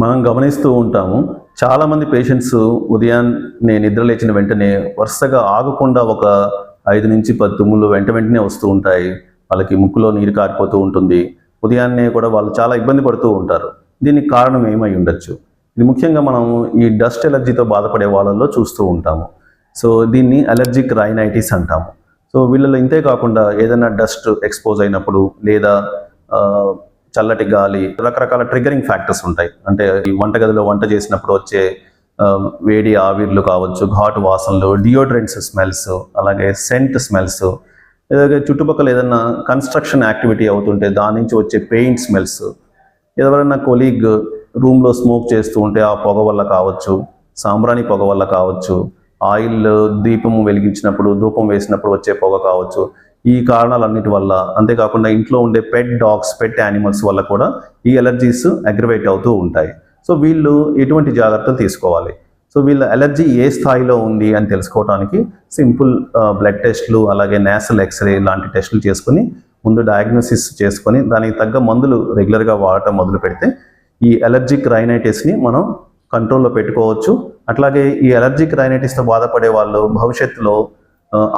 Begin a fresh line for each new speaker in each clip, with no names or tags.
మనం గమనిస్తూ ఉంటాము. చాలామంది పేషెంట్స్ ఉదయాన్నే నిద్ర లేచిన వెంటనే వరుసగా ఆగకుండా ఒక 5-10 తుమ్ములు వెంటనే వస్తూ ఉంటాయి. వాళ్ళకి ముక్కులో నీరు కారిపోతూ ఉంటుంది. ఉదయాన్నే కూడా వాళ్ళు చాలా ఇబ్బంది పడుతూ ఉంటారు. దీనికి కారణం ఏమై ఉండొచ్చు? ఇది ముఖ్యంగా మనం ఈ డస్ట్ ఎలర్జీతో బాధపడే వాళ్ళల్లో చూస్తూ ఉంటాము. సో దీన్ని అలర్జిక్ రైనైటిస్ అంటాము. సో వీళ్ళలో ఇంతే కాకుండా ఏదైనా డస్ట్ ఎక్స్పోజ్ అయినప్పుడు లేదా చల్లటి గాలి, రకరకాల ట్రిగరింగ్ ఫ్యాక్టర్స్ ఉంటాయి. అంటే ఈ వంటగదిలో వంట చేసినప్పుడు వచ్చే వేడి ఆవిర్లు కావచ్చు, ఘాటు వాసనలు, డియోడ్రెంట్స్ స్మెల్స్, అలాగే సెంట్ స్మెల్స్, అలాగే చుట్టుపక్కల ఏదైనా కన్స్ట్రక్షన్ యాక్టివిటీ అవుతుంటే దాని నుంచి వచ్చే పెయింట్ స్మెల్స్, ఎవరైనా కొలీగ్ రూమ్లో స్మోక్ చేస్తూ ఉంటే ఆ పొగ వల్ల కావచ్చు, సాంబ్రాణి పొగ వల్ల కావచ్చు, ఆయిల్ దీపం వెలిగించినప్పుడు ధూపం వేసినప్పుడు వచ్చే పొగ కావచ్చు. ఈ కారణాలన్నిటి వల్ల, అంతేకాకుండా ఇంట్లో ఉండే పెట్ డాగ్స్, పెట్ యానిమల్స్ వల్ల కూడా ఈ ఎలర్జీస్ అగ్రవేట్ అవుతూ ఉంటాయి. సో వీళ్ళు ఎటువంటి జాగ్రత్తలు తీసుకోవాలి? సో వీళ్ళ ఎలర్జీ ఏ స్థాయిలో ఉంది అని తెలుసుకోవడానికి సింపుల్ బ్లడ్ టెస్ట్లు, అలాగే నేసల్ ఎక్స్రే లాంటి టెస్టులు చేసుకుని ముందు డయాగ్నోసిస్ చేసుకొని దానికి తగ్గ మందులు రెగ్యులర్గా వాడటం మొదలు పెడితే ఈ అలర్జిక్ రైనైటిస్ని మనం కంట్రోల్లో పెట్టుకోవచ్చు. అట్లాగే ఈ అలర్జిక్ రైనైటిస్తో బాధపడే వాళ్ళు భవిష్యత్తులో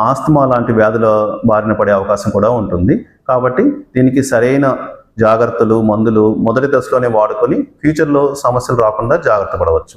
ఆస్తమా లాంటి వ్యాధుల బారిన పడే అవకాశం కూడా ఉంటుంది. కాబట్టి దీనికి సరైన జాగ్రత్తలు, మందులు మొదటి దశలోనే వాడుకొని ఫ్యూచర్లో సమస్యలు రాకుండా జాగ్రత్త పడవచ్చు.